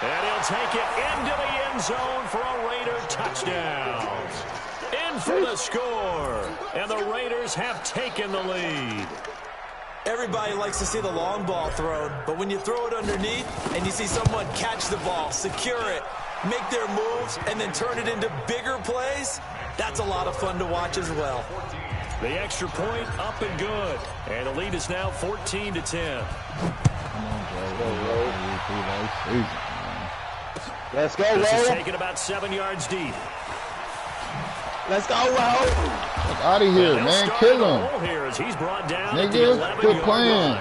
And he'll take it into the end zone for a Raider touchdown. In for the score. And the Raiders have taken the lead. Everybody likes to see the long ball thrown, but when you throw it underneath and you see someone catch the ball, secure it, make their moves, and then turn it into bigger plays, that's a lot of fun to watch as well. The extra point up and good. And the lead is now 14-10. Let's go, This is Ro. taken about 7 yards deep. Let's go, Ro. Get out of here, man. Kill him. Here as he's brought down Nigga, quit playing.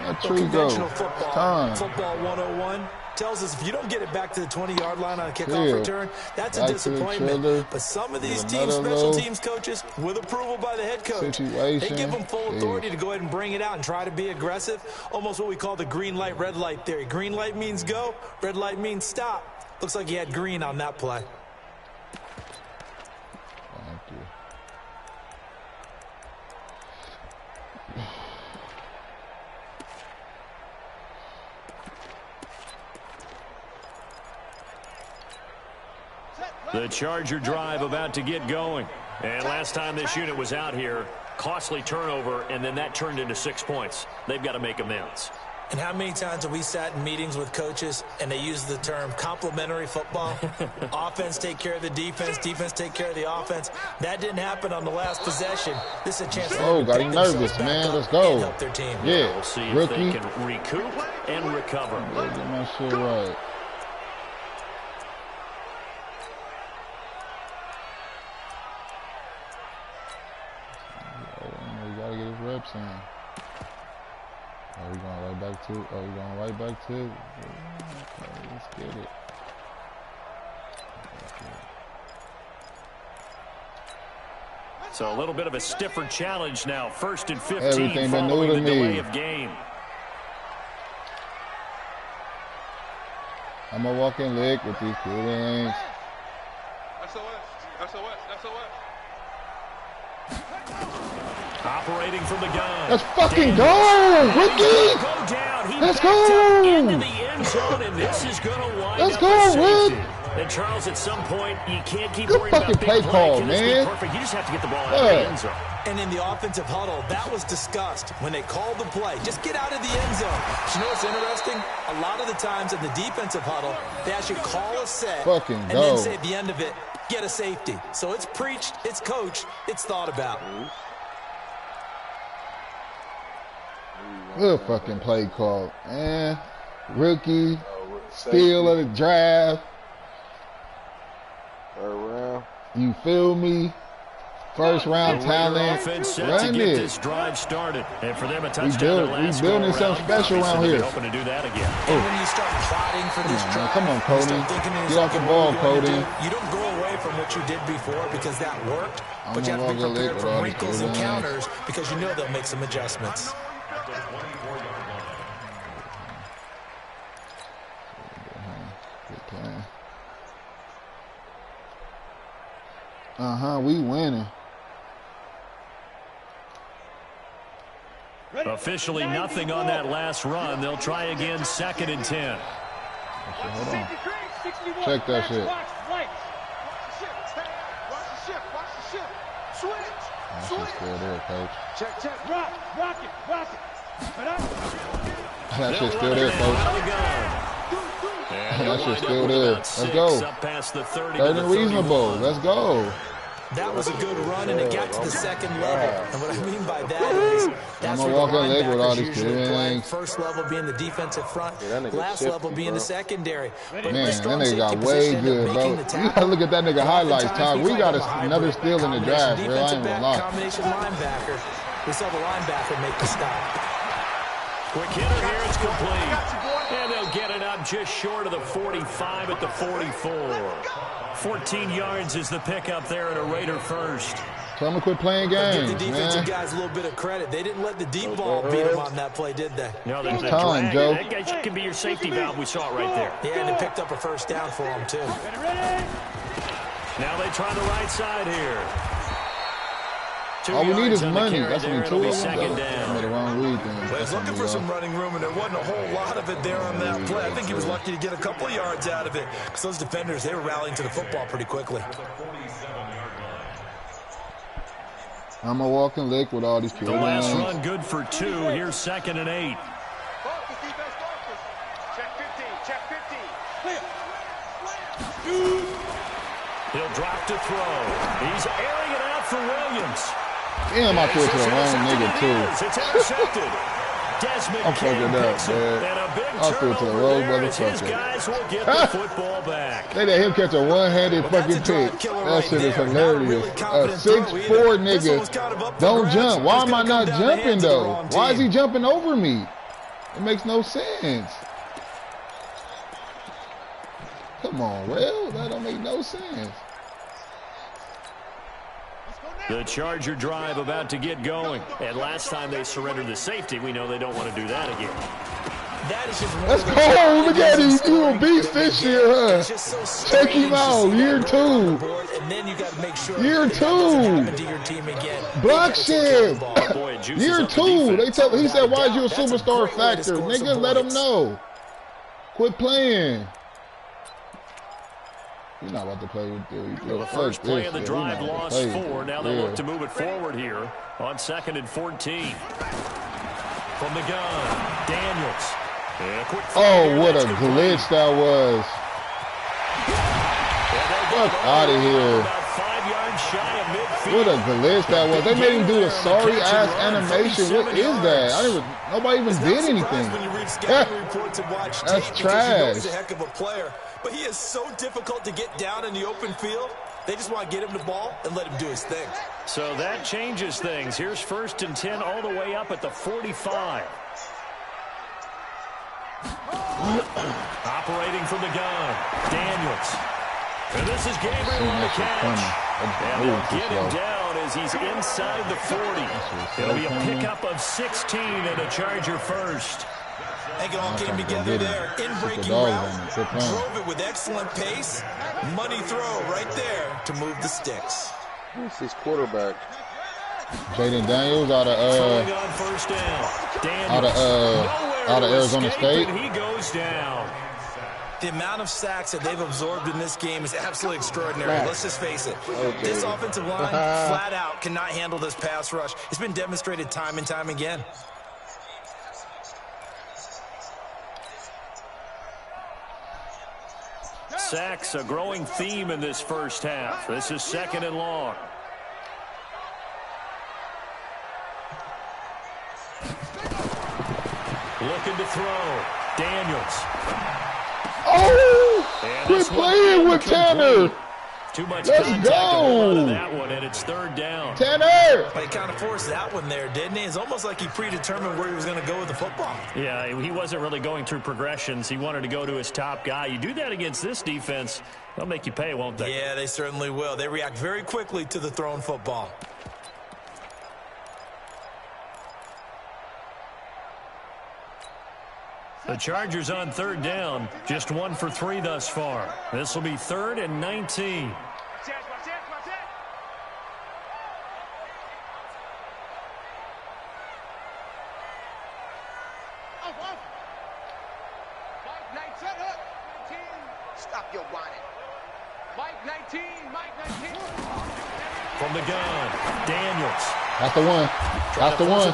That tree go. Football, Time. Football 101 tells us if you don't get it back to the 20-yard line on a kickoff return, that's a disappointment. But some of these teams, special teams coaches, with approval by the head coach, they give them full authority to go ahead and bring it out and try to be aggressive. Almost what we call the green light, red light theory. Green light means go, red light means stop. Looks like he had green on that play. Thank you. The Charger drive about to get going. And last time this unit was out here, costly turnover, and then that turned into 6 points. They've got to make amends. And how many times have we sat in meetings with coaches and they use the term complementary football? Offense take care of the defense, defense take care of the offense. That didn't happen on the last possession. This is a chance to got him nervous, man. Let's go. Help their team. Yeah, we'll see if rookie. they can recoup and recover. Get my shit right. We gotta get his reps in. Oh, we going right back to? Oh, we going right back to? Okay, let's get it. So a little bit of a stiffer challenge now. 1st and 15 Everything been new following to the me. delay of game. I'm a walking lick with these feelings. Operating from the gun. Let's fucking go, rookie! Let's go! Into the end zone, and this is going to wind Let's up go, a safety. Rick! And Charles, at some point, you can't keep Good worrying about fucking big play call, Can this man. be perfect? You just have to get the ball out of the end zone. And in the offensive huddle, that was discussed when they called the play. Just get out of the end zone. But you know what's interesting? A lot of the times in the defensive huddle, they actually call a set and then say at the end of it, get a safety. So it's preached, it's coached, it's thought about. Good fucking play call, man. Rookie, steal of the draft. You feel me? First round talent. Run it. This drive started, and for them a touchdown. We building something special around here. Hoping to do that again. And when you start plotting for this drive, come on, Cody. Get off the ball, Cody. You don't go away from what you did before because that worked, but you have to be prepared for wrinkles and counters because you know they'll make some adjustments. We winning. Officially nothing on that last run. They'll try again, 2nd and 10. Hold on. Check that shit. That shit's still there, coach. Check. Rock it. That shit's still there, coach. That shit's still there. Let's go. Third and reasonable. Let's go. That was a good run, and it got to the second level. And what I mean by that is that's where the linebackers usually play. First level being the defensive front, last level being the secondary. Man, that nigga got way good, bro. You gotta look at that nigga highlights, Todd. We got another steal in the draft, bro. I ain't gonna lie. Combination linebacker. We saw the linebacker make the stop. Quick hitter here, it's complete. And they'll get it up just short of the 45 at the 44. 14 yards is the pickup there at a Raider first. Tell them to quit playing games, give the defensive guys a little bit of credit. They didn't let the deep ball beat them on that play, did they? No, it's time, Joe. That can be your safety valve. We saw it right there. Yeah, and they picked up a first down for them, too. Now they try the right side here. All we need is money. That's what we 2 of them. Second down. I made the wrong read then. Well, he was looking for some running room, and there wasn't a whole lot of it there on that play. I think he was lucky to get a couple of yards out of it because those defenders, they were rallying to the football pretty quickly. I'm a walking lick with all these kids. The last run good for 2. Here's 2nd and 8. He'll drop to throw. He's airing it out for Williams. Damn, I threw it to the wrong nigga, too. It's intercepted. Desmond I'm fucking up, man. I threw it to the wrong motherfucker. Guys will get the football back. They let him catch a one-handed fucking pick. That shit is hilarious. A 6'4" nigga. Don't jump. Why am I not jumping, though? Why is he jumping over me? It makes no sense. Come on, Will. That don't make no sense. The Charger drive about to get going. And last time they surrendered the safety, we know they don't want to do that again. That is just Let's go. Look at him. You a beast this year, huh? Check him out. Year 2. And then you got to make sure Year 2. Block shit. Year 2. He said, why is you a superstar factor? Nigga, let him know. Quit playing. You're not about to play with the first play of the drive lost 4. Now they look to move it forward here on 2nd and 14. From the gun, Daniels. Oh, what a glitch that was. Fuck out of here. About 5 yards shy of midfield. What a glitch that was. They made him do the sorry-ass animation. What is that? Nobody even did anything. That's trash. He's a heck of a player. But he is so difficult to get down in the open field. They just want to get him the ball and let him do his thing. So that changes things. Here's 1st and 10 all the way up at the 45. Operating from the gun, Daniels. And this is Gabriel on the catch. And they'll get him down as he's inside the 40. It'll be a pickup of 16 and a Charger first. I think it all came together there. In-breaking route, drove it with excellent pace. Money throw right there to move the sticks. Who's his quarterback? Jaden Daniels out of Arizona State. He goes down. The amount of sacks that they've absorbed in this game is absolutely extraordinary. Let's just face it. This offensive line flat out cannot handle this pass rush. It's been demonstrated time and time again. Sacks, a growing theme in this first half. This is 2nd and long. Looking to throw. Daniels. Oh! Quit playing with Tanner. Too much Let's contact go. On that one, and it's 3rd down. Tanner! But he kind of forced that one there, didn't he? It's almost like he predetermined where he was going to go with the football. Yeah, he wasn't really going through progressions. He wanted to go to his top guy. You do that against this defense, they'll make you pay, won't they? Yeah, they certainly will. They react very quickly to the thrown football. The Chargers on 3rd down, just 1 for 3 thus far. This will be 3rd and 19. Stop your whining. Mike 19, Mike 19. From the gun, Daniels. That's the one. That's the one.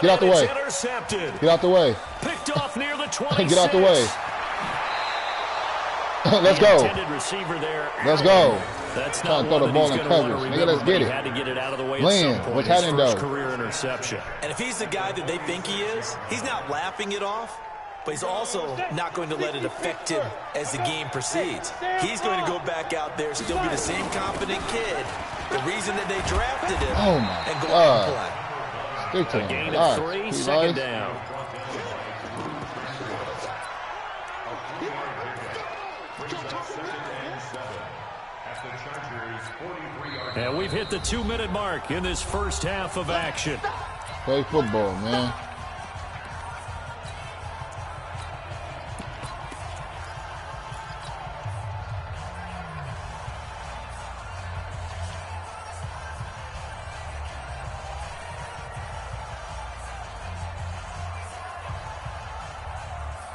Get out the way. Intercepted. Get out the way. Picked off near the 26. Get out the way. Let's go. Receiver there. Let's go. That's trying to throw the ball in coverage. Nigga, let's get it. Had to get it out of the way. Land. What's happening though? Career interception. And if he's the guy that they think he is, he's not laughing it off, but he's also not going to let it affect him as the game proceeds. He's going to go back out there, still be the same confident kid, the reason that they drafted him, and go out and play. Stick to him. A gain of 3, 2nd down. And we've hit the 2-minute mark in this first half of action. Play football, man.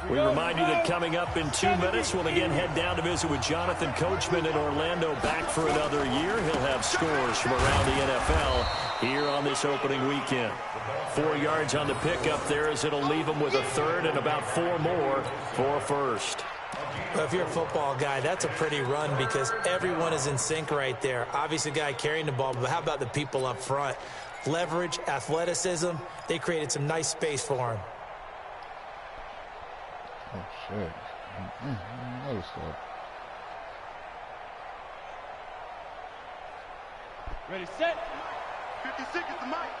We remind you that coming up in 2 minutes, we'll again head down to visit with Jonathan Coachman in Orlando, back for another year. He'll have scores from around the NFL here on this opening weekend. 4 yards on the pickup there, as it'll leave him with a third and about 4 more for a first. Well, if you're a football guy, that's a pretty run because everyone is in sync right there. Obviously, the guy carrying the ball, but how about the people up front? Leverage, athleticism, they created some nice space for him. Oh, shit. Other stuff. Ready, set. 50 seconds to Mike.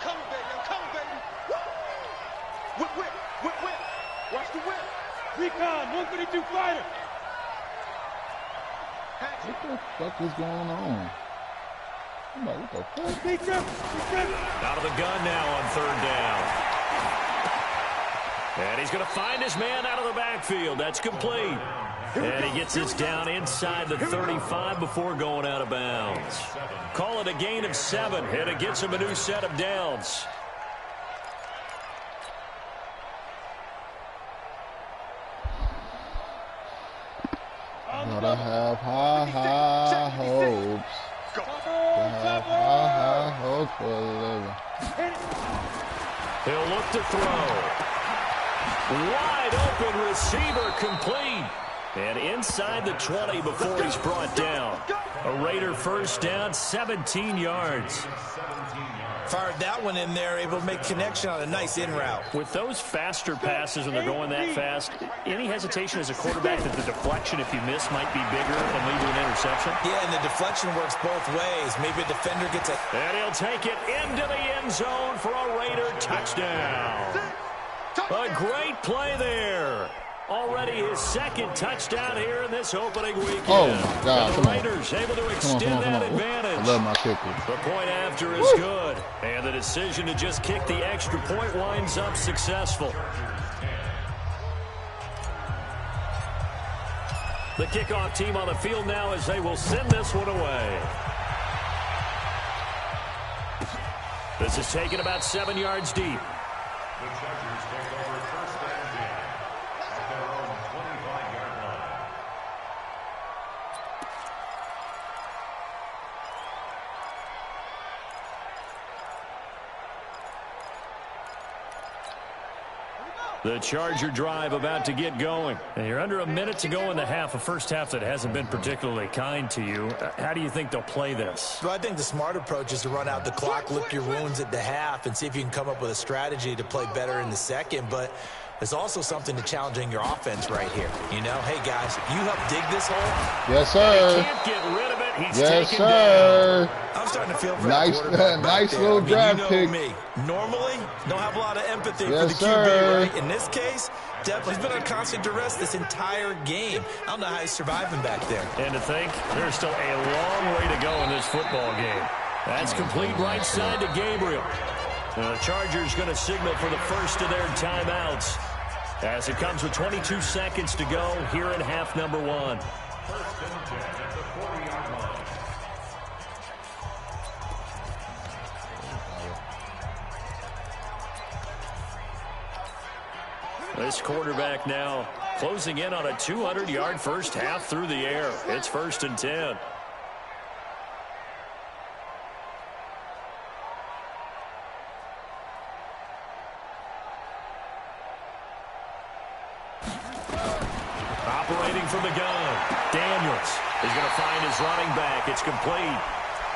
Coming, baby. I'm coming, baby. Woo! Whip, whip, whip, whip. Watch the whip. Recon, 132 fighter. What the fuck is going on? I'm like, what the fuck? Big trip. Out of the gun now on third down. And he's going to find his man out of the backfield. That's complete. And he gets this down inside the 35 before going out of bounds. Call it a gain of 7, and it gets him a new set of downs. Gotta have high hopes. Gotta have high hopes for a living. He'll look to throw. Wide open receiver, complete. And inside the 20 before he's brought down. A Raider first down, 17 yards. Fired that one in there, able to make connection on a nice in route. With those faster passes when they're going that fast, any hesitation as a quarterback that the deflection, if you miss, might be bigger and lead to an interception? Yeah, and the deflection works both ways. Maybe a defender gets a... And he'll take it into the end zone for a Raider touchdown. A great play there. Already his second touchdown here in this opening weekend. Oh, my God. And the Raiders able to extend that advantage. I love my kicker. The point after is good. And the decision to just kick the extra point winds up successful. The kickoff team on the field now as they will send this one away. This is taken about 7 yards deep. The Chargers take over first and 10 at their own 25-yard line. The Charger drive about to get going. And you're under a minute to go in the half, a first half that hasn't been particularly kind to you. How do you think they'll play this? Well, I think the smart approach is to run out the clock, lick your wounds at the half, and see if you can come up with a strategy to play better in the second. But there's also something to challenging your offense right here. You know, hey, guys, you help dig this hole. Yes, sir. He can't get rid of it. He's yes, taken sir. down. I'm starting to feel for nice, nice there. little draft you know pick. Me. Normally, don't have a lot of empathy yes, for the QB, sir. right? In this case, definitely he's been on constant duress this entire game. I don't know how he's surviving back there. And to think, there's still a long way to go in this football game. That's complete right side to Gabriel. The Chargers going to signal for the first of their timeouts as it comes with 22 seconds to go here in half number 1. First and 10 at the 40-yard line. This quarterback now closing in on a 200-yard first half through the air. It's first and 10. Operating from the gun, Daniels is going to find his running back. It's complete.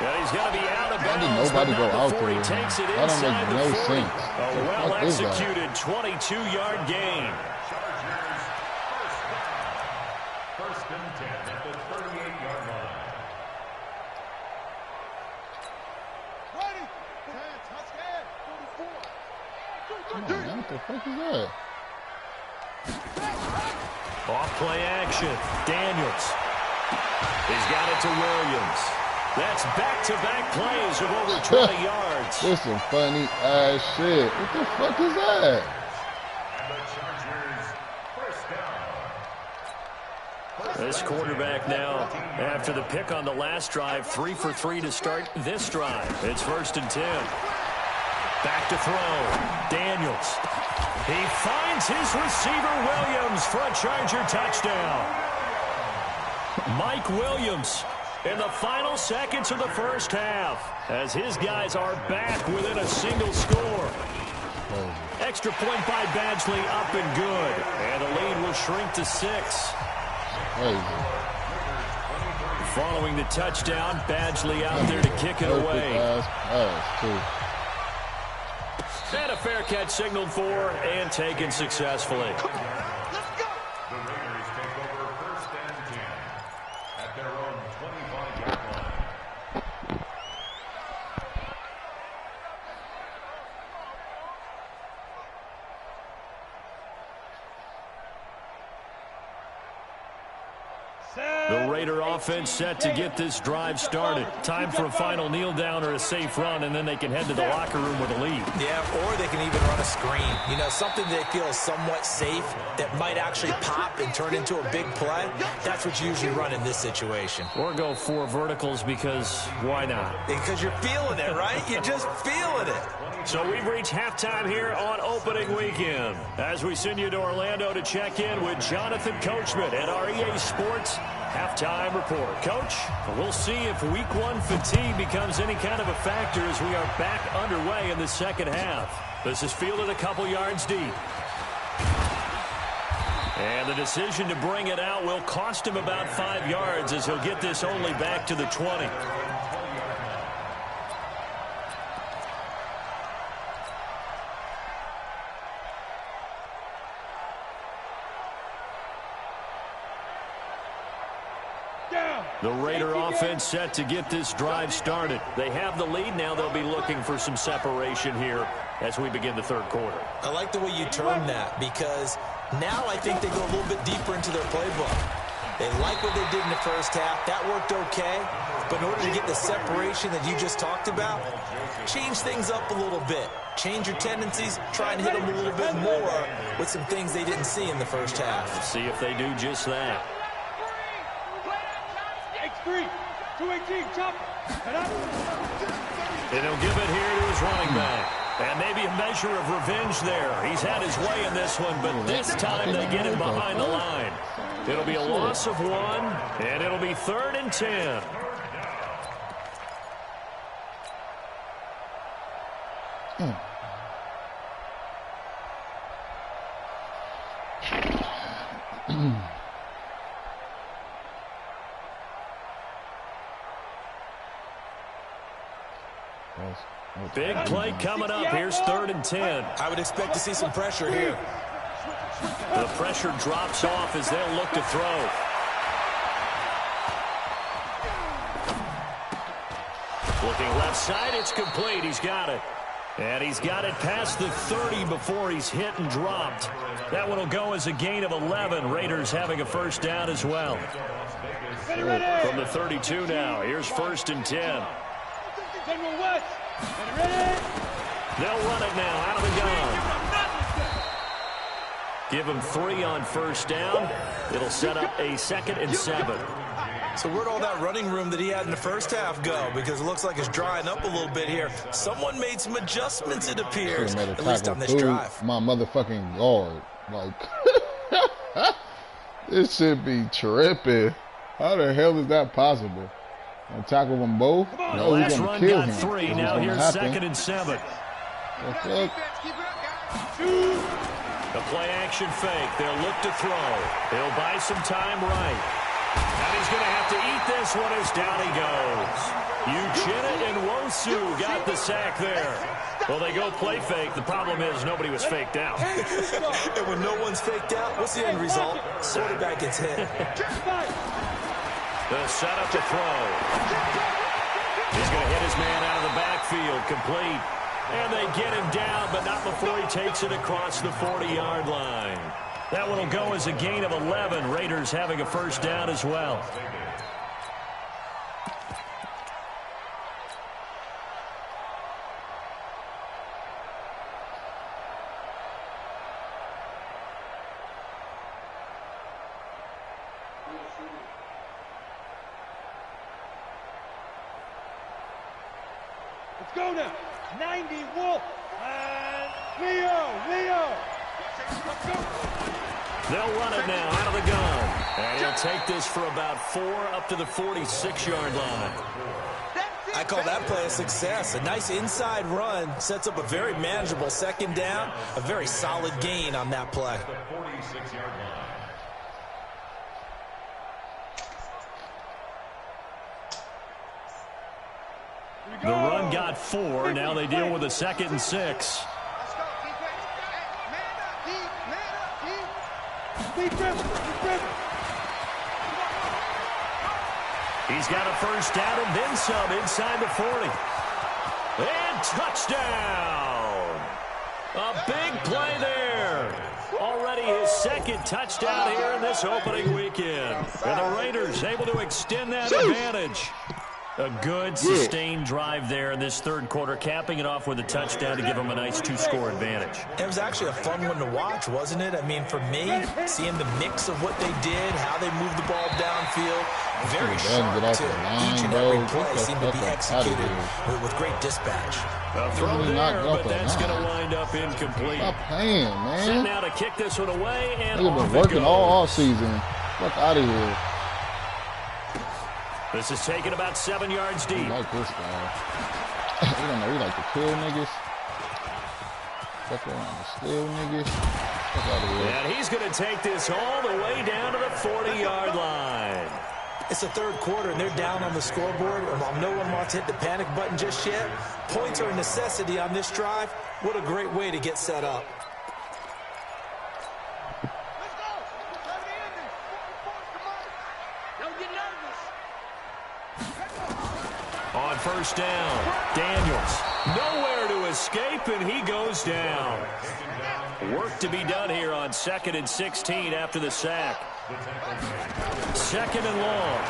And he's going to be out of bounds. Why did nobody go out there? He takes it That don't inside make no the 40. sense. A well-executed 22-yard gain. Chargers first and 10 at the 38-yard line. Ready. 10, touchdown. 44. Come on, man, what the fuck is that? Off play action. Daniels. He's got it to Williams. That's back-to-back plays of over 20 yards. This some funny ass shit. What the fuck is that? And the Chargers first down. This quarterback now, after the pick on the last drive, 3 for 3 to start this drive. It's first and 10. Back to throw. Daniels. He finds his receiver, Williams, for a Charger touchdown. Mike Williams in the final seconds of the first half as his guys are back within a single score. Extra point by Badgley up and good. And the lead will shrink to 6. Following the touchdown, Badgley out there to kick it away. And a fair catch signaled for and taken successfully. The Raiders take over 1st and 10 at their own 25-yard line. The Raider offense set to get this drive started. Time for a final kneel down or a safe run, and then they can head to the locker room with a lead. Yeah, or they can even run a screen. You know, something they feel is somewhat safe that might actually pop and turn into a big play. That's what you usually run in this situation. Or go 4 verticals because why not? Because you're feeling it, right? You're just feeling it. So we've reached halftime here on opening weekend as we send you to Orlando to check in with Jonathan Coachman at our EA Sports Halftime Report. Coach, we'll see if Week 1 fatigue becomes any kind of a factor as we are back underway in the second half. This is fielded a couple yards deep. And the decision to bring it out will cost him about 5 yards as he'll get this only back to the 20. The Raider offense set to get this drive started. They have the lead. Now they'll be looking for some separation here as we begin the third quarter. I like the way you term that because now I think they go a little bit deeper into their playbook. They like what they did in the first half. That worked okay. But in order to get the separation that you just talked about, change things up a little bit. Change your tendencies. Try and hit them a little bit more with some things they didn't see in the first half. Let's see if they do just that. 3, 218, chop. And he'll give it here to his running back. And maybe a measure of revenge there. He's had his way in this one, but this time they get him behind the line. It'll be a loss of 1, and it'll be 3rd and 10. Big play coming up. Here's 3rd and 10. I would expect to see some pressure here. The pressure drops off as they'll look to throw. Looking left side, it's complete. He's got it. And he's got it past the 30 before he's hit and dropped. That one will go as a gain of 11. Raiders having a first down as well. From the 32 now, here's 1st and 10. They'll run it now out of the gun. Give him 3 on first down. It'll set up a 2nd and 7. So where'd all that running room that he had in the first half go? Because it looks like it's drying up a little bit here. Someone made some adjustments, it appears, at least on this drive. My motherfucking guard. Like, this should be tripping. How the hell is that possible? And tackle them both? The last run got 3. Now here's 2nd and 7. The play action fake. They'll look to throw. He'll buy some time right. And he's going to have to eat this one as down he goes. Uchenna and Wosu got the sack there. Well, they go play fake. The problem is nobody was faked out. And when no one's faked out, what's the end result? Quarterback gets hit. The setup to throw. He's going to hit his man out of the backfield. Complete. And they get him down, but not before he takes it across the 40-yard line. That one will go as a gain of 11. Raiders having a first down as well. Let's go now. 90 Wolf. Leo. They'll run it now out of the gun. And he'll take this for about 4 up to the 46-yard line. I call that play a success. A nice inside run sets up a very manageable second down. A very solid gain on that play. The 46-yard line. The run got 4. Now they deal with a 2nd and 6. He's got a first down and then some inside the 40. And touchdown! A big play there. Already his 2nd touchdown here in this opening weekend. And the Raiders able to extend that advantage. A good, sustained drive there in this 3rd quarter, capping it off with a touchdown to give them a nice 2-score advantage. It was actually a fun one to watch, wasn't it? I mean, for me, seeing the mix of what they did, how they moved the ball downfield, very sharp, too. Each and every play seemed to be executed with great dispatch. A throw there, but that's going to wind up incomplete. Stop playing, man. Set now to kick this one away, and they've been working all season. Fuck out of here. This is taken about 7 yards deep. I like this guy. You don't know, he like to kill niggas. Fuck around to steal niggas. Fuck out of here. And he's going to take this all the way down to the 40-yard line. It's the 3rd quarter, and they're down on the scoreboard. And while no one wants to hit the panic button just yet, points are a necessity on this drive. What a great way to get set up. On first down, Daniels nowhere to escape, and he goes down. Work to be done here on 2nd and 16 after the sack. 2nd and long.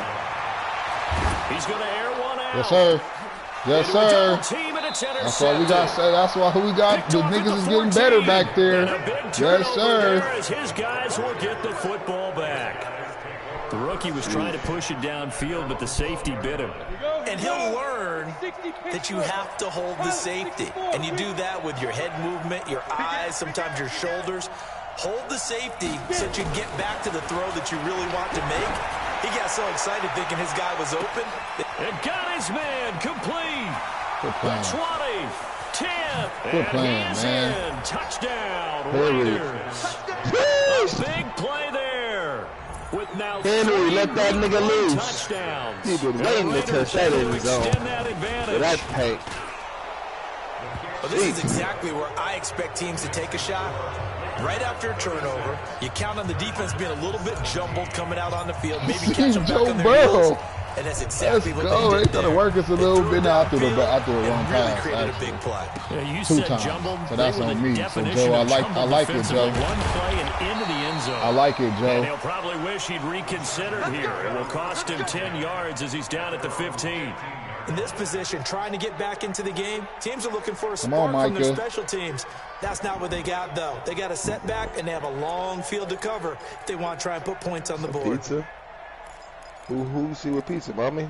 He's going to air one out. Yes, sir. Yes, sir. That's why we got. That's why we got. The niggas is getting better back there. Yes, sir. As his guys will get the football back. The rookie was trying to push it downfield, but the safety bit him. And he'll learn that you have to hold the safety. And you do that with your head movement, your eyes, sometimes your shoulders. Hold the safety so that you get back to the throw that you really want to make. He got so excited thinking his guy was open. And got his man complete. Good plan. 20, 10, good plan, and he's man. in. Touchdown, Raiders. A big play there. With now Henry, let that nigga loose. Touchdowns. He been waiting to touch that in his zone. But that's paint. Well, this is exactly where I expect teams to take a shot. Right after a turnover, you count on the defense being a little bit jumbled coming out on the field. Maybe catch them back on their heels. And that's exactly what they did. They gotta work us a little bit after the wrong pass. Created a big play. Yeah, you 2 said times. jumbled. So that's on me. So Joe, I like it, Joe. One play and into the end zone. I like it, Joe. And he'll probably wish he'd reconsidered here. It will cost him 10 yards as he's down at the 15. In this position, trying to get back into the game, teams are looking for a spark from their special teams. That's not what they got, though. They got a setback, and they have a long field to cover if they want to try and put points on the board. Pizza? Who see what pizza, mommy?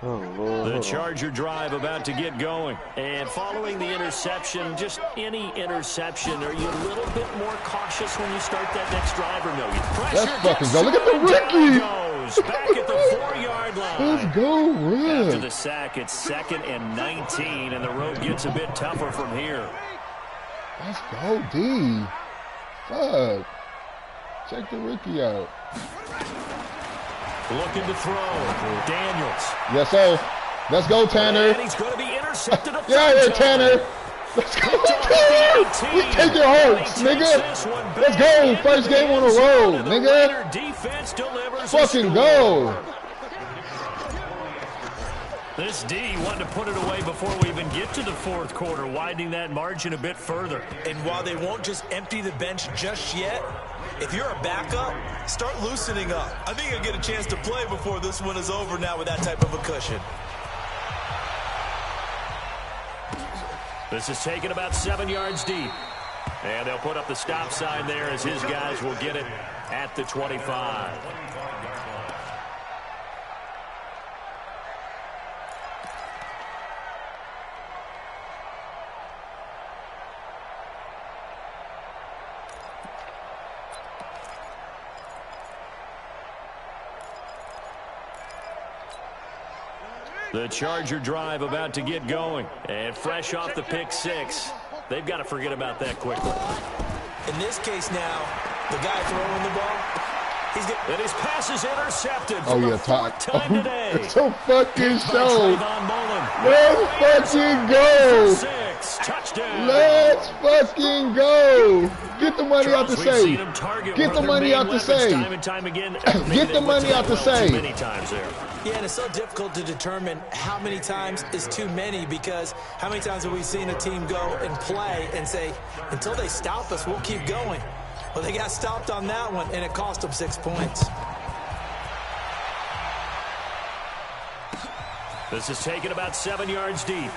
Oh, Lord. The Charger drive about to get going. And following the interception, just any interception, are you a little bit more cautious when you start that next drive or no? Let's fucking go. Look at the rookie. Back at the 4-yard line. Let's go, Red. After the sack, it's 2nd and 19, and the road gets a bit tougher from here. Let's go, D. Fuck. Check the rookie out. Looking to throw. Daniels. Yes, sir. Let's go, Tanner. And he's going to be intercepted. Yeah, here, Tanner. Let's go, Tanner. We take your hearts, nigga. Let's go. First game on the road, nigga. Defense delivers. Fucking go. This D wanted to put it away before we even get to the 4th quarter, widening that margin a bit further. And while they won't just empty the bench just yet, if you're a backup, start loosening up. I think you'll get a chance to play before this one is over now with that type of a cushion. This is taken about 7 yards deep. And they'll put up the stop sign there as his guys will get it at the 25. The Charger drive about to get going. And fresh off the pick six, they've got to forget about that quickly. In this case now, the guy throwing the ball, and his pass is intercepted. Oh, yeah, Todd. Today. It's so fucking show. Let's fucking go. Touchdown. Let's fucking go. Get the money out the save. Get the money out the save. Get the money out the save. Yeah, and it's so difficult to determine how many times is too many, because how many times have we seen a team go and play and say, until they stop us, we'll keep going. Well, they got stopped on that one, and it cost them 6 points. This is taken about 7 yards deep.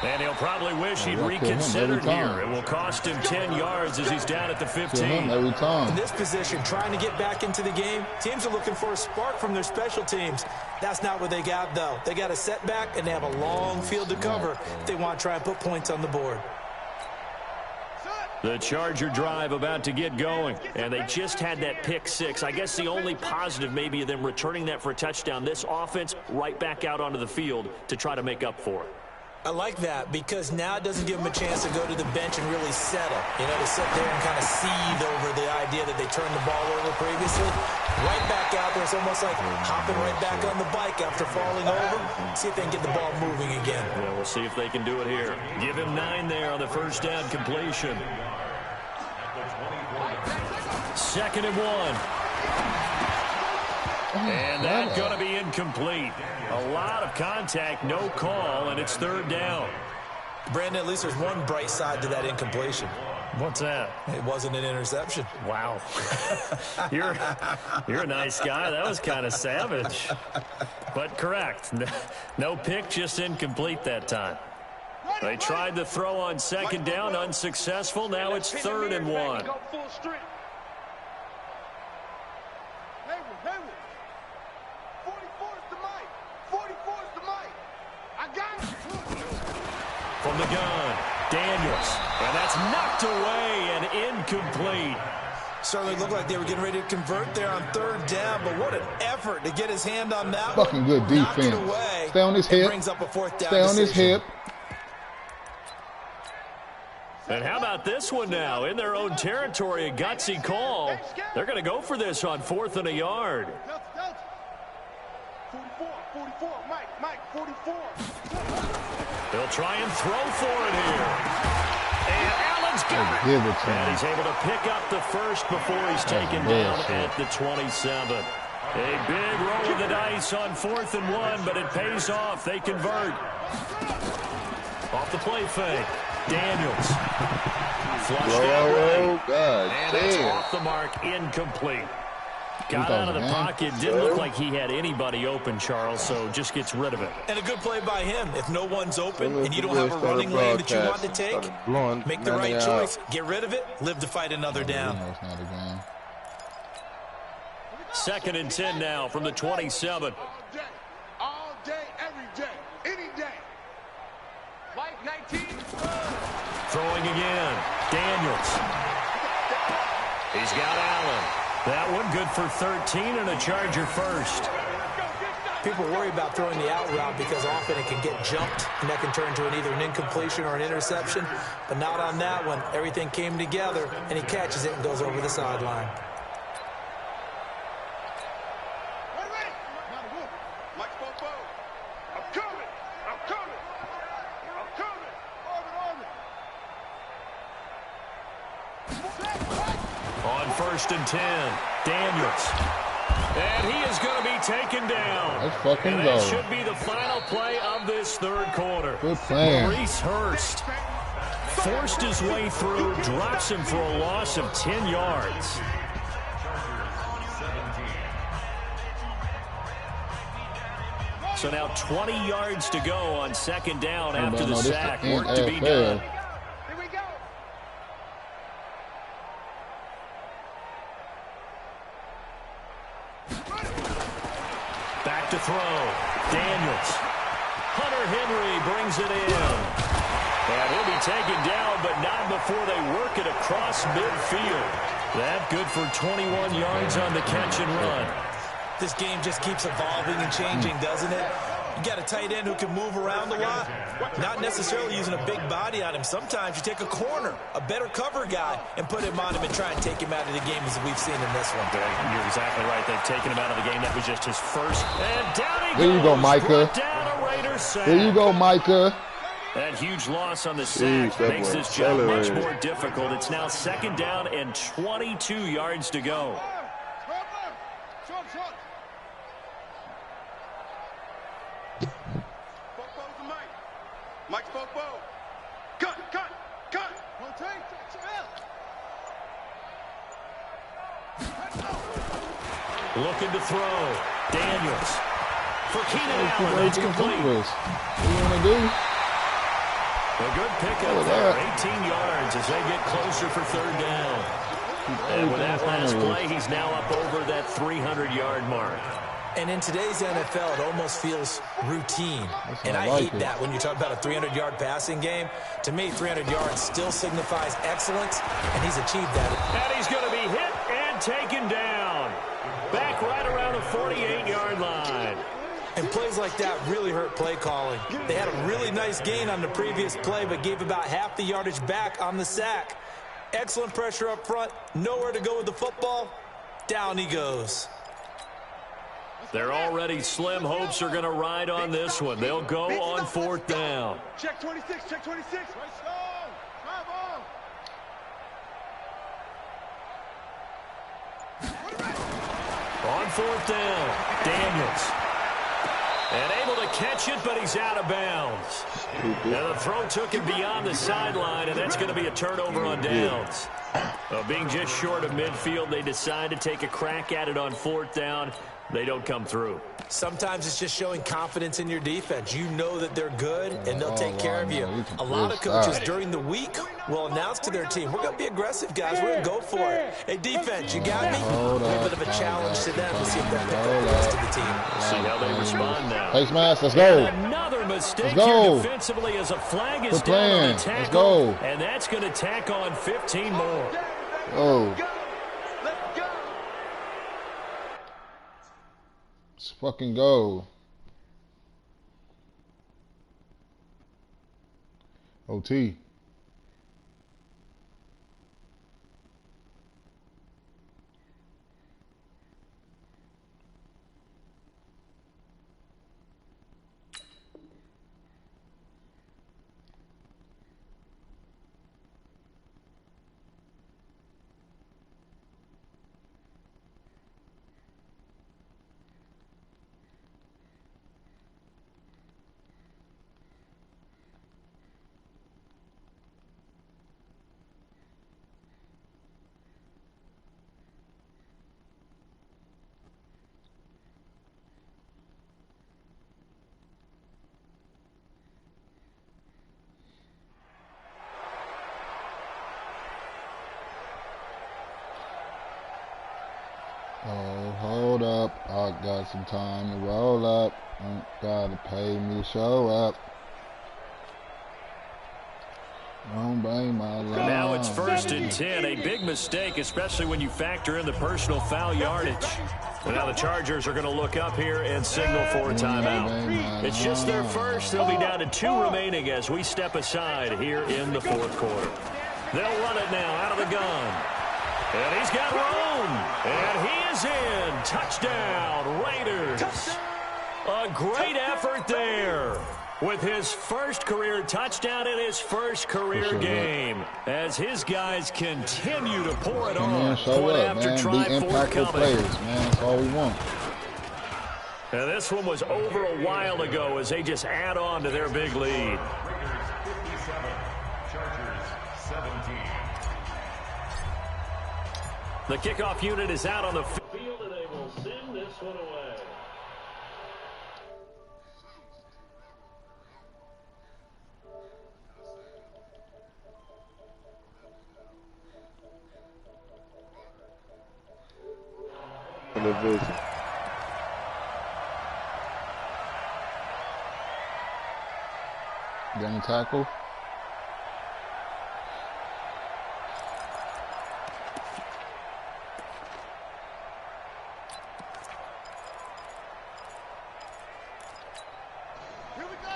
And he'll probably wish he'd reconsidered here. It will cost him 10 yards as he's down at the 15. Every time. In this position, trying to get back into the game, teams are looking for a spark from their special teams. That's not what they got, though. They got a setback, and they have a long field to cover if they want to try and put points on the board. The Charger drive about to get going, and they just had that pick six. I guess the only positive maybe of them returning that for a touchdown. This offense right back out onto the field to try to make up for it. I like that, because now it doesn't give them a chance to go to the bench and really settle. You know, to sit there and kind of seethe over the idea that they turned the ball over previously. Right back out there. It's almost like hopping right back on the bike after falling over. See if they can get the ball moving again. Yeah, we'll see if they can do it here. Give him 9 there on the first down completion. 2nd and 1. And that's going to be incomplete. A lot of contact, no call, and it's 3rd down. Brandon, at least there's one bright side to that incompletion. What's that? It wasn't an interception. Wow. You're a nice guy. That was kind of savage. But correct. No pick, just incomplete that time. They tried to throw on 2nd down, unsuccessful. Now it's 3rd and 1. From the gun, Daniels. And that's knocked away and incomplete. Certainly looked like they were getting ready to convert there on 3rd down, but what an effort to get his hand on that. Fucking good defense. Stay on his hip. Brings up a 4th down Stay on his hip. And how about this one now? In their own territory, a gutsy call. They're going to go for this on 4th and a yard. 44, Mike, 44. They'll try and throw for it here. And Allen's got it. And he's able to pick up the first before he's taken down at the 27. A big roll of the dice on 4th and 1, but it pays off. They convert. Off the play fake. Daniels. Flushed out right. And it's off the mark, incomplete. Got out of the pocket. Didn't look like he had anybody open, Charles, so just gets rid of it. And a good play by him. If no one's open and you don't have a running lane that you want to take, make the right choice. Get rid of it. Live to fight another down. 2nd and 10 now from the 27. All day, every day, any day. Like 19. Throwing again. Daniels. He's got Allen. That one good for 13 and a Charger first. People worry about throwing the out route because often it can get jumped, and that can turn into either an incompletion or an interception. But not on that one. Everything came together, and he catches it and goes over the sideline. On 1st and 10, Daniels. And he is going to be taken down. Let's fucking and go. That should be the final play of this 3rd quarter. Good plan. Maurice Hurst forced his way through, drops him for a loss of 10 yards. So now 20 yards to go on 2nd down after the sack. Work to be done. Back to throw. Daniels. Hunter Henry brings it in. And he'll be taken down, but not before they work it across midfield. That good for 21 yards on the catch and run. This game just keeps evolving and changing, doesn't it? You got a tight end who can move around a lot, not necessarily using a big body on him. Sometimes you take a corner, a better cover guy, and put him on him and try and take him out of the game as we've seen in this one. You're exactly right. They've taken him out of the game. That was just his first. And down he goes. There you go, Micah. Down a Raider sack. There you go, Micah. That huge loss on the sack makes this job much more difficult. It's now 2nd down and 22 yards to go. Mike Fopo. Cut. Rotate. Looking to throw. Daniels. For Keenan Allen. That's complete. What do you want to do? A good pickup there. 18 yards as they get closer for 3rd down. And with that last play, he's now up over that 300-yard mark. And in today's NFL, it almost feels routine. And I hate that when you talk about a 300-yard passing game. To me, 300 yards still signifies excellence, and he's achieved that. And he's going to be hit and taken down. Back right around the 48-yard line. And plays like that really hurt play calling. They had a really nice gain on the previous play, but gave about half the yardage back on the sack. Excellent pressure up front. Nowhere to go with the football. Down he goes. Their already slim hopes are going to ride on this one. They'll go on 4th down. Check 26. Check 26. On 4th down, Daniels. And able to catch it, but he's out of bounds. Now the throw took him beyond the sideline, and that's going to be a turnover on downs. Being just short of midfield, they decide to take a crack at it on 4th down. They don't come through. Sometimes it's just showing confidence in your defense. You know that they're good, and they'll take care of you. A lot of coaches during the week will announce to their team, we're going to be aggressive, guys. We're going to go for it. Hey, defense, you got me? A little bit of a challenge to them to see if they'll pick up the rest of the team. We'll see how they respond now. Face mask, let's go. And another mistake here defensively as a flag is down on the tackle. Let's go. And that's going to tack on 15 more. Oh. Let's fucking go. OT. Oh, hold up. I got some time to roll up. Don't gotta pay me to show up. Don't bang my line. Now it's 1st and 10. A big mistake, especially when you factor in the personal foul yardage. And now the Chargers are going to look up here and signal for a timeout. It's just their first. They'll be down to 2 remaining as we step aside here in the 4th quarter. They'll run it now out of the gun. And he's got room. And he is in. Touchdown, Raiders. A great effort there with his first career touchdown in his first career game as his guys continue to pour it on. Point after try, be impactful players, man. That's all we want. And this one was over a while ago as they just add on to their big lead. Raiders 57, Chargers 17. The kickoff unit is out on the field, and they will send this one away. The vision. Getting tackle.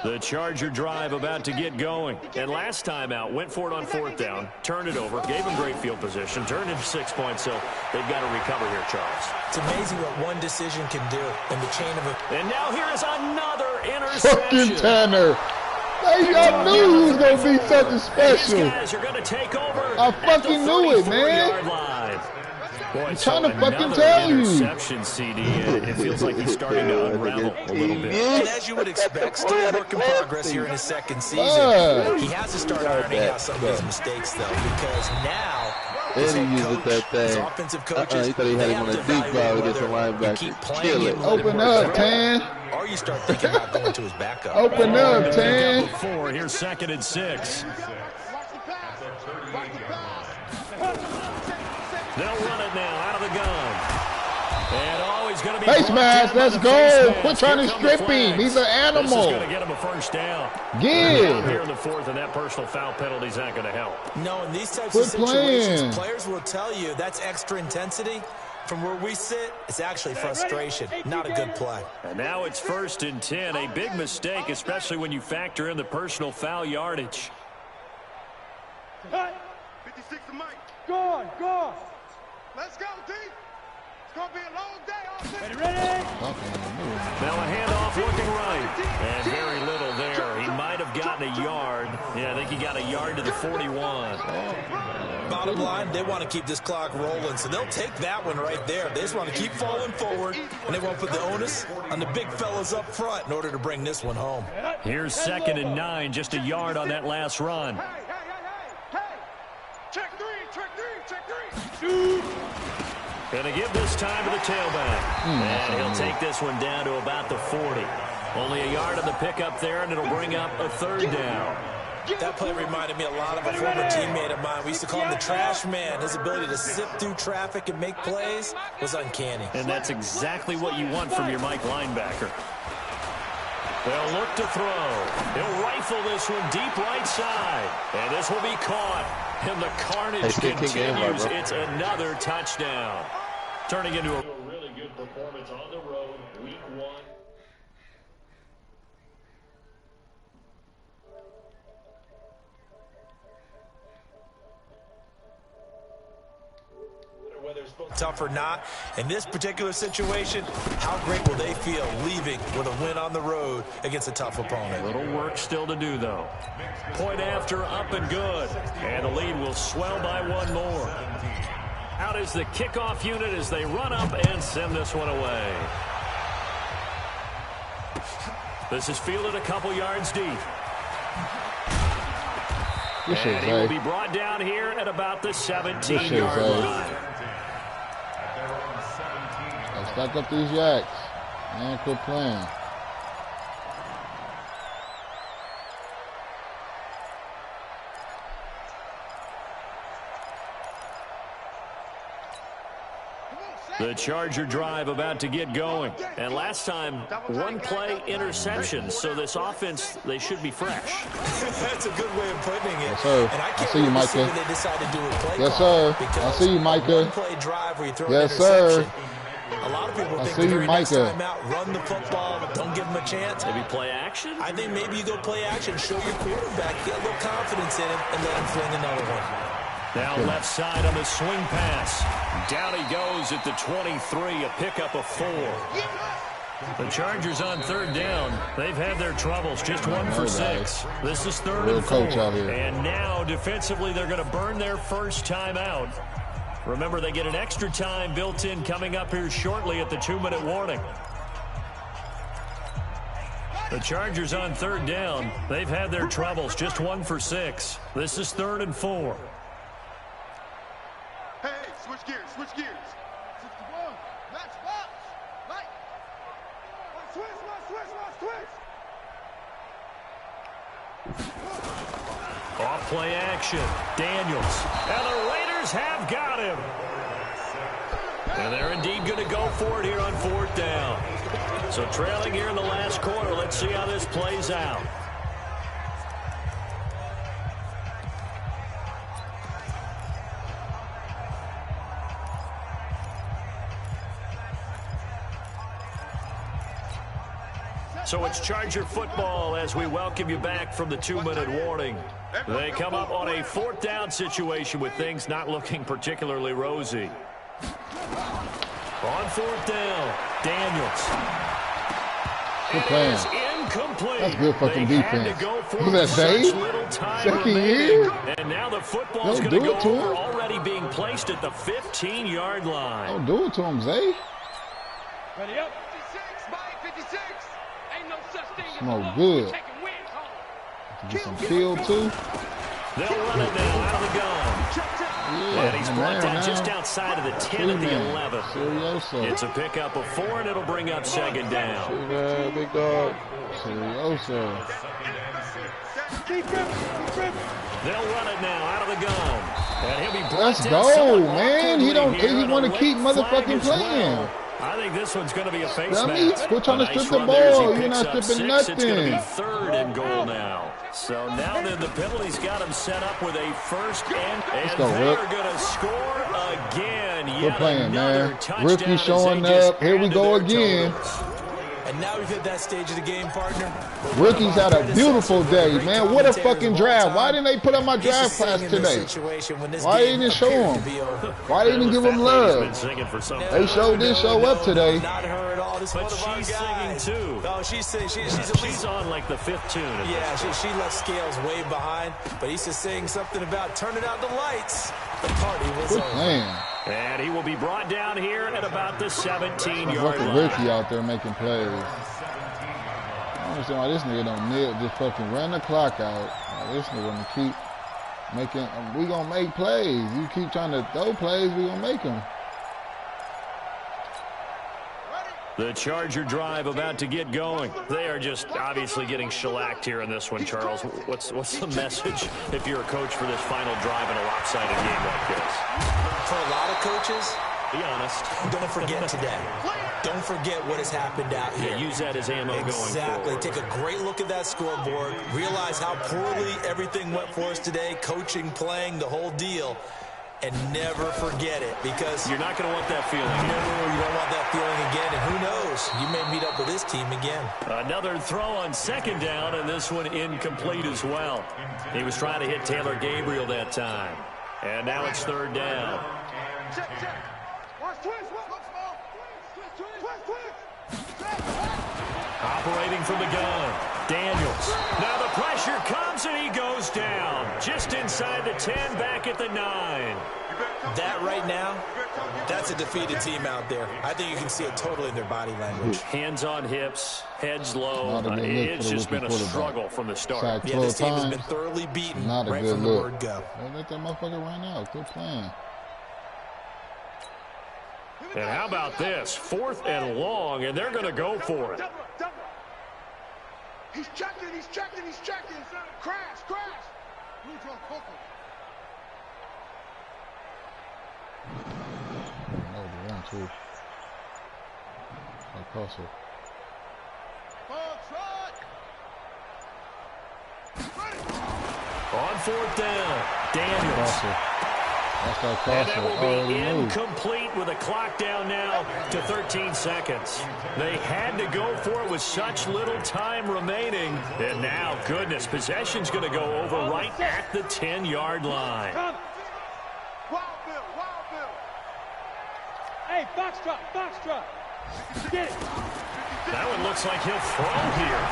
The Charger drive about to get going. And last time out, went for it on 4th down, turned it over, gave them great field position, turned into 6 points, so they've got to recover here, Charles. It's amazing what one decision can do in the chain of a... And now here is another interception. Fucking Tanner. I knew he was going to be something special. These guys are going to take over. I fucking knew it, man. Boy, I'm trying to fucking tell you. Interception, CD. It feels like he's starting to unravel a little bit. And as you would expect, still a work in progress here in his second season. He has to start ironing out some of his mistakes, though, because now his head coach, his offensive coaches, he thought he had him on a deep ball against the linebacker. Kill it. Open up, Tan. Or you start thinking about going to his backup. Open up, Tan. Here's 2nd and 6. They'll run it now out of the gun. And he's going to be face mask. Let's go. Quit trying to strip him. He's an animal. This is going to get him a first down. Give. Here in the 4th, and that personal foul penalty's not going to help. No, in these types of situations, players will tell you that's extra intensity. From where we sit, it's actually frustration, not a good play. And now it's 1st and 10. A big mistake, especially when you factor in the personal foul yardage. 56 to Mike. Go on, go on. Let's go, D. It's going to be a long day. Ready? Now a handoff looking right. And very little there. He might have gotten a yard. Yeah, I think he got a yard to the 41. Bottom line, they want to keep this clock rolling, so they'll take that one right there. They just want to keep falling forward, and they won't put the onus on the big fellas up front in order to bring this one home. Here's 2nd and 9, just a yard on that last run. Hey. Check three. Going to give this time to the tailback. And he'll take this one down to about the 40. Only a yard on the pickup there, and it'll bring up a 3rd down. That play reminded me a lot of a former teammate of mine. We used to call him the trash man. His ability to sift through traffic and make plays was uncanny. And that's exactly what you want from your Mike linebacker. They'll look to throw. He'll rifle this one deep right side. And this will be caught. And the carnage continues. It's another touchdown. Turning into a really good performance on the road, week 1. Tough or not, in this particular situation, how great will they feel leaving with a win on the road against a tough opponent? Little work still to do, though. Point after, up and good. And the lead will swell by one more. Out is the kickoff unit as they run up and send this one away. This is fielded a couple yards deep. And he will be brought down here at about the 17-yard line. Stack up these yaks and quit playing. The Charger drive about to get going. And last time, one play interception. So this offense, they should be fresh. That's a good way of putting it. Yes, sir. And I see you, Micah. They decide to do a play yes, sir. I see you, Micah. One play drive where you throw yes, an interception. Sir. A lot of people think the very next time out, run the football, don't give them a chance. Maybe play action? I think maybe you go play action, show your quarterback, get a little confidence in him, and let him fling another one. Now left side on the swing pass. Down he goes at the 23, a pickup of 4. The Chargers on 3rd down. They've had their troubles, just 1 for 6. This is 3rd and 4. Out here. And now defensively they're going to burn their first time out. Remember, they get an extra time built in coming up here shortly at the 2-minute warning. The Chargers on 3rd down. They've had their troubles, just 1 for 6. This is 3rd and 4. Hey, switch gears. 61. Match box. Right. Switch. Off play action. Daniels. And the Raiders have got him. And they're indeed going to go for it here on 4th down. So trailing here in the last quarter. Let's see how this plays out. So it's Charger football as we welcome you back from the 2-minute warning. They come up on a 4th down situation with things not looking particularly rosy. On 4th down, Daniels. Good plan. Incomplete. That's good fucking defense. Was that Zay? Second year? And now the football's going to go over, already being placed at the 15-yard line. Don't do it to him, Zay. Ready up. 56 by 56. Ain't no such thing as Smoke good. Get some kill, too. They'll run it now out of the gun. Yeah, and he's brought down just outside of the 10 at the 11. Serioso. It's a pickup of 4, and it'll bring up 2nd down. Big dog. Serioso. They'll run it now out of the gun. And he'll be brought Let's down go, man. He want to keep flag motherfucking as playing. well. I think this one's going to be a face Dummy, mask. quit trying to strip the run there as he ball. You're picks not up stripping 6. It's going to be nothing. 3rd and goal now. So now then the penalty's got him set up with a 1st and go, they're Rick. going to score again. Good playing, man. Touchdown Rookie as showing they just up. Here we added go their again. totals. And now we've hit that stage of the game, partner. Rookie's had a beautiful day, man. What a fucking draft. Why didn't they put up my draft class today? Why didn't they show him? Why didn't they give him love? They showed this show up today. Not her at all. This But one of our she's singing guys. too. Oh, she's singing. She's at She's least on like the 5th tune. Yeah, she left Scales way behind, but he's just saying something about turning out the lights. The party was Good over. plan. And he will be brought down here at about the 17-yard Fucking line. Ricky out there making plays. I don't understand why this nigga don't just fucking run the clock out. This nigga gonna keep making. We gonna make plays. You keep trying to throw plays, we gonna make them. The Charger drive about to get going. They are just obviously getting shellacked here in this one, Charles. What's the message if you're a coach for this final drive in a lopsided game like this? For a lot of coaches, Be honest. don't forget today. Don't forget what has happened out here. Yeah, use that as ammo going Exactly. forward. Take a great look at that scoreboard. Realize how poorly everything went for us today. Coaching, playing, the whole deal. And never forget it, because You're not going to want that feeling. you don't want that feeling again. And who knows? You may meet up with this team again. Another throw on 2nd down, and this one incomplete as well. He was trying to hit Taylor Gabriel that time. And now it's 3rd down. Check. Watch twist. Operating from the gun, Daniels. Now the pressure comes, and he goes down. Just inside the 10, back at the 9. That right now, that's a defeated team out there. I think you can see it totally in their body language. Hands on hips, heads low. Not a good look It's for the just been a rookie struggle from the start. Sack Yeah, 12 this team has times. been thoroughly beaten Not a right good from the look. word go. Hey, let that motherfucker run out. Good plan. And how about this? 4th and long, and they're going to go for it. He's checking. Crash. No, the 1-2. Across it. On 4th down, Daniels. Crosser. That's that And crosser. that will Already be moved. incomplete with a clock down now to 13 seconds. They had to go for it with such little time remaining. And now, goodness, possession's going to go over right at the 10-yard line. Wild Bill. Hey, box drop. Get it. That one looks like he'll throw here.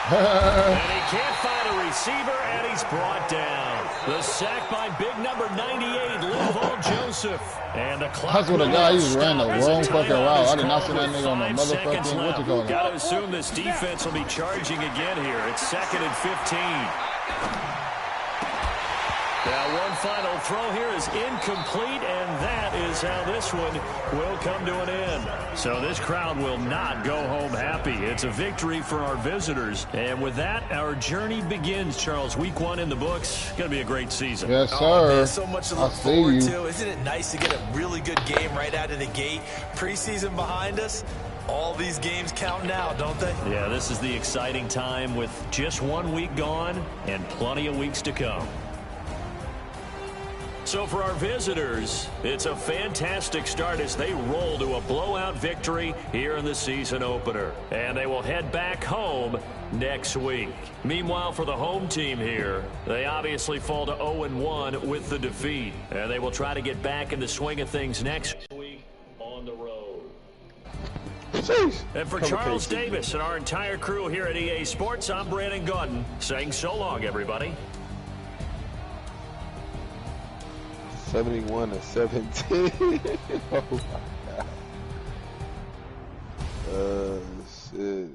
And he can't find a receiver, and he's brought down. The sack by big number 98, Linval Joseph. And the clock. That's what a guy, he just ran the As a wrong fucking timeout route. is I did not see called that with nigga on the 5 seconds motherfucking, what you left. call it? Got to assume this defense will be charging again here. It's 2nd and 15. Now one final throw here is incomplete, and that is how this one will come to an end. So this crowd will not go home happy. It's a victory for our visitors. And with that, our journey begins, Charles. Week 1 in the books. Going to be a great season. Yes, sir. Oh, man, so much to I look see forward you. to. Isn't it nice to get a really good game right out of the gate? Preseason behind us. All these games count now, don't they? Yeah, this is the exciting time with just 1 week gone and plenty of weeks to come. So for our visitors, it's a fantastic start as they roll to a blowout victory here in the season opener. And they will head back home next week. Meanwhile, for the home team here, they obviously fall to 0-1 with the defeat. And they will try to get back in the swing of things next week on the road. And for Charles Davis and our entire crew here at EA Sports, I'm Brandon Gaudin saying so long, everybody. 71-17. Oh my God. Shit.